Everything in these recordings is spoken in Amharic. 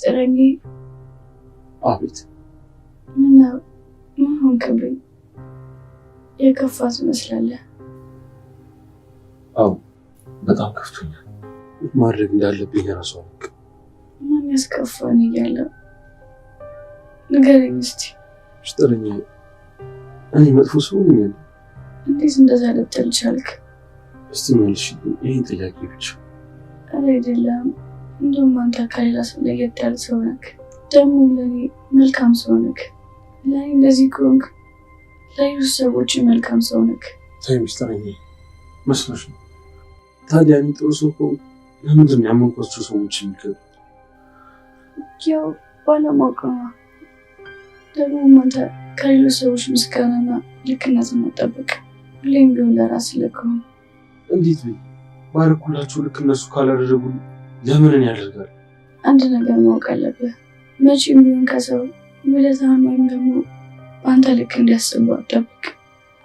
ሚስጥረኝ አቤት። ምነው ምን ሆንክብኝ? የከፋ ትመስላለህ። አዎ በጣም ከፍቶኛል። ማድረግ እንዳለብኝ እራሱ አላውቅም። ማን ያስከፋን እያለ ንገረኝ እስቲ። ሚስጥረኛ እኔ መጥፎ ሰው ነኝ? እንዴት እንደዛ ልትል ቻልክ? እስቲ መልሽ ይህን ጥያቄ ብቻ። ኧረ አይደለም፣ እንደውም አንተ ከሌላ ሰው ለየት ያለ ሰው ነህ። ደግሞ ለእኔ መልካም ሰው ነህ። ለእኔ እንደዚህ ከሆንክ ለሌሎች ሰዎች መልካም ሰው ነህ። ተይ ሚስጥረኛ መስሎሽ ነው? ታዲያ እኔ ጥሩ ሰው ከሆንኩ ለምንድን ነው ያመንኳቸው ሰዎች የሚገቡ? ያው ባለማወቅ ነው። ደግሞ አንተ ከሌሎች ሰዎች ምስጋናና ልክነትን መጠበቅ ሁሌም ቢሆን ለራስህ ልክ ነው። እንዴት ነው ባረኩላችሁ ልክ እነሱ ካላደረጉ ለምን ያደርጋል? አንድ ነገር ማወቅ አለብህ። መቼም ቢሆን ከሰው ውለታህን ወይም ደግሞ በአንተ ልክ እንዲያስቡ አትጠብቅ።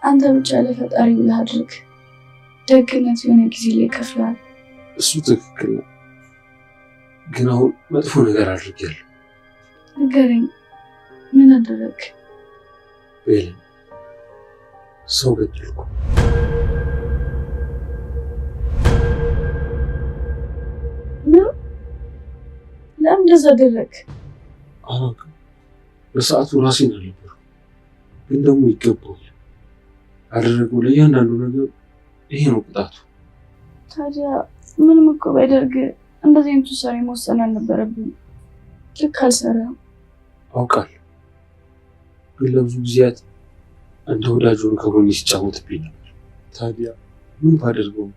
አንተ ብቻ ለፈጣሪ ብለህ አድርግ። ደግነት የሆነ ጊዜ ላይ ይከፍልሃል። እሱ ትክክል ነው፣ ግን አሁን መጥፎ ነገር አድርጌያለሁ። ንገረኝ፣ ምን አደረግ? ቤል ሰው ገደልኩ። ምን? ለምን እንደዛ አደረግ? አላውቅም። በሰዓቱ ራሴን አልነበርኩም፣ ግን ደግሞ ይገባዋል። ያደረገው ለእያንዳንዱ ነገር ይሄ ነው ቅጣቱ። ታዲያ ምንም እኮ ባይደርግ እንደዚህ አይነት ውሳኔ መወሰን አልነበረብኝ። ልክ አልሰራም። አውቃለሁ፣ ግን ለብዙ ጊዜያት እንደ ወዳጅ ሆኖ ከጎኔ ሲጫወትብኝ ነበር። ታዲያ ምን ባደርገው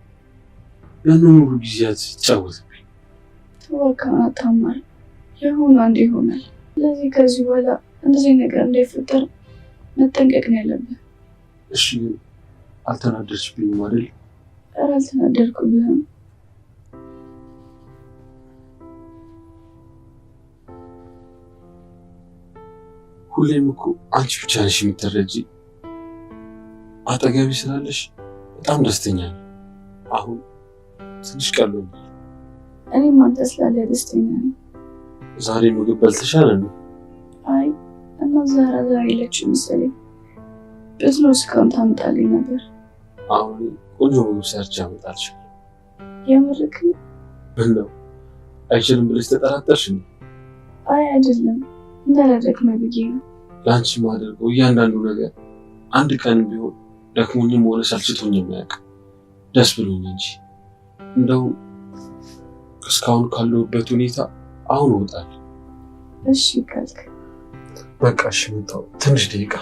ያንን ሁሉ ጊዜያት ሲጫወትብኝ። ተወካና ታማር የሆነ አንድ ይሆናል። ስለዚህ ከዚህ በኋላ እንደዚህ ነገር እንዳይፈጠር መጠንቀቅ ነው ያለብህ። እሺ፣ ግን አልተናደድሽብኝም አይደል? ኧረ አልተናደድኩብህም። ሁሌም እኮ አንቺ ብቻ ነሽ የምትረጂ። አጠገቢ ስላለሽ በጣም ደስተኛ ነኝ። አሁን ትንሽ ቀሎኛል። እኔም አንተ ስላለ ደስተኛ ነኝ። ዛሬ ምግብ በልተሻል ነው? አይ እና ዛሬ የለችም መሰለኝ። ብትኖር እስካሁን ታመጣልኝ ነበር። አሁን ቆንጆ ምግብ ሰርቼ አመጣልሻለሁ። የምርክ? ምነው አይችልም ብለሽ ተጠራጠርሽ? አይ አይደለም፣ እንዳላደክመ ብዬ ነው። ለአንቺ ማደርገው እያንዳንዱ ነገር አንድ ቀንም ቢሆን ደክሞኝም ሆነ ሰልችቶኝም አያውቅም። ደስ ብሎኝ እንጂ። እንደውም እስካሁን ካለሁበት ሁኔታ አሁን እወጣለሁ። እሺ ካልክ በቃ እሺ፣ መጣሁ። ትንሽ ደቂቃ።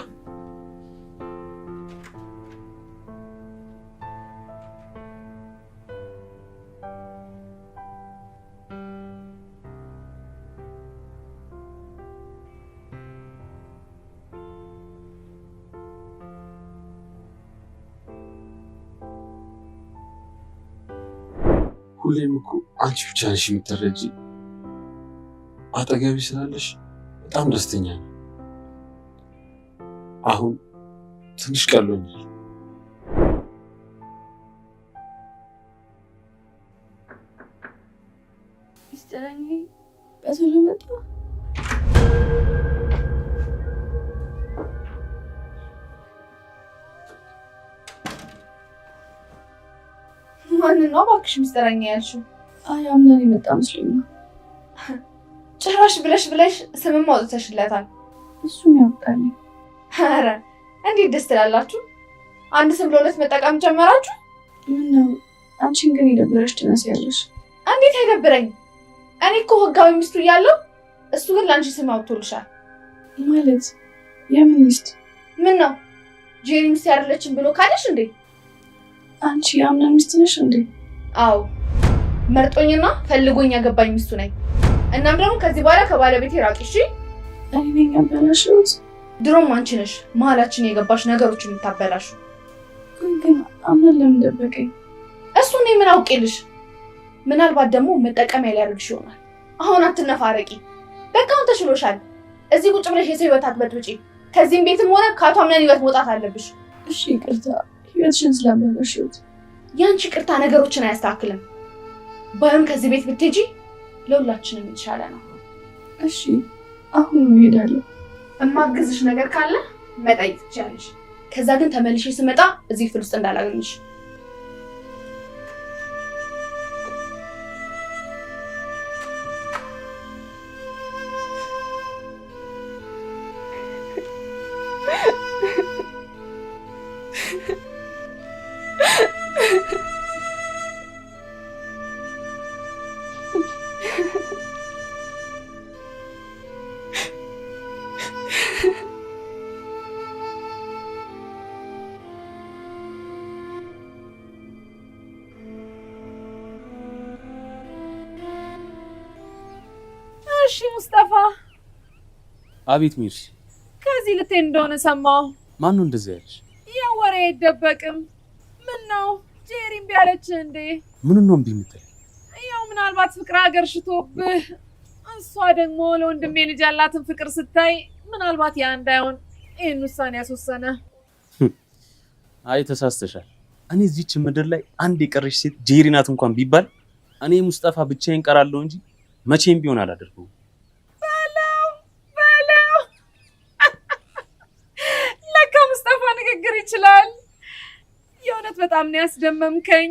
ሁሌም እኮ አንቺ ብቻ ነሽ የምትረጂ። አጠገቢ ስላለሽ በጣም ደስተኛ ነኝ። አሁን ትንሽ ቀሎኛል። ሚስጥረኝ በቶሎ መጣ። ማንን ነው እባክሽ ሚስጥረኛ ያልሽው? አይ አምናን የመጣ መስሎኝ ነው። ጭራሽ ብለሽ ስምም አውጥተሽለታል። እሱን ያውቃልኝ። ኧረ እንዴት ደስ ትላላችሁ! አንድ ስም ለሁለት መጠቀም ጀመራችሁ። ምነው አንቺን ግን የደበረሽ ትመስያለሽ። እንዴት አይደብረኝ? እኔ እኮ ህጋዊ ሚስቱ እያለሁ እሱ ግን ለአንቺ ስም አውጥቶልሻል። ማለት የምን ሚስት? ምን ነው ጄሪ ሚስት ያደለችን ብሎ ካለሽ እንዴ? አንቺ የአምና ሚስት ነሽ እንዴ? አዎ መርጦኝና ፈልጎኝ ያገባኝ ሚስቱ ነኝ። እናም ደግሞ ከዚህ በኋላ ከባለቤቴ ራቂ እሺ? እኔ ነኝ ያበላሽሁት? ድሮም አንቺ ነሽ መሀላችን የገባሽ ነገሮችን የምታበላሹ። ግን አምናን ለምን ደበቀኝ? እሱ እኔ ምን አውቄልሽ? ምናልባት ደግሞ መጠቀሚያ ሊያደርግሽ ይሆናል። አሁን አትነፋረቂ። በቃ አሁን ተሽሎሻል። እዚህ ቁጭ ብለሽ የሰው ህይወት አትበጥብጪ። ከዚህም ቤትም ሆነ ከአቶ አምናን ህይወት መውጣት አለብሽ። እሺ ይቅርታ፣ ህይወትሽን ስላበላሽሁት። ያንቺ ይቅርታ ነገሮችን አያስተካክልም። ባይሆን ከዚህ ቤት ብትሄጂ ለሁላችንም የተሻለ ነው። እሺ አሁን እሄዳለሁ። እማግዝሽ ነገር ካለ መጠየቅ ትችያለሽ። ከዛ ግን ተመልሼ ስመጣ እዚህ ክፍል ውስጥ እንዳላገኝሽ። እሺ ሙስጠፋ። አቤት ሚርሲ። ከዚህ ልትሄድ እንደሆነ ሰማሁ። ማን ነው እንደዚህ ያለሽ? ያው ወሬ አይደበቅም። ምን ነው ጄሪ እምቢ አለችህ እንዴ? ምን ነው እምቢ የምትል? ያው ምናልባት ፍቅር ሀገር ሽቶብህ፣ እሷ ደግሞ ለወንድሜ ልጅ ያላትን ፍቅር ስታይ ምናልባት ያ እንዳይሆን ይህን ውሳኔ ያስወሰነ። አይ ተሳስተሻል። እኔ እዚች ምድር ላይ አንድ የቀረሽ ሴት ጄሪ ናት እንኳን ቢባል እኔ ሙስጠፋ ብቻዬን ቀራለሁ እንጂ መቼም ቢሆን አላደርገውም። በለው ለካ ሙስጠፋ ንግግር ይችላል። የእውነት በጣም ነው ያስደመምከኝ።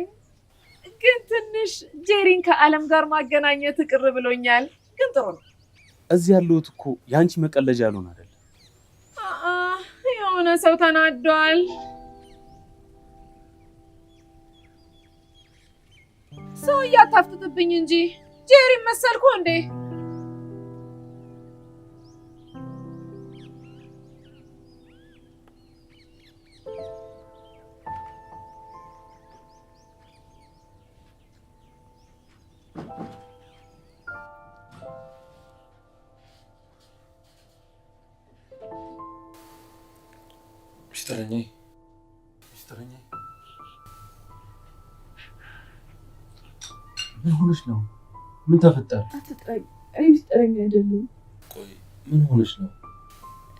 ግን ትንሽ ጄሪን ከዓለም ጋር ማገናኘት ቅር ብሎኛል። ግን ጥሩ ነው። እዚህ ያለሁት እኮ ያንቺ መቀለጃ ያልሆነ አይደለም። የሆነ ሰው ተናዷል። ሰው እያታፍጥብኝ እንጂ ጄሪን መሰልኩ እንዴ? ሚስተረኛ ምን ሆነሽ ነው? ምን ተፈጠረ? አትጥራኝ። እኔ ሚስጥረኛ አይደለም። ቆይ ምን ሆነሽ ነው?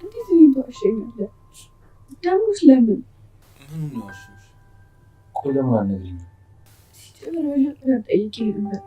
እንዴት እኔን ተዋሸኛለህ? ደሞስ ለምን? ምን ነው ያልሽው? ቆይ ለምን አልነግሪኝም? ሲጀምር መጀመሪያ ጠይቄ ነበር።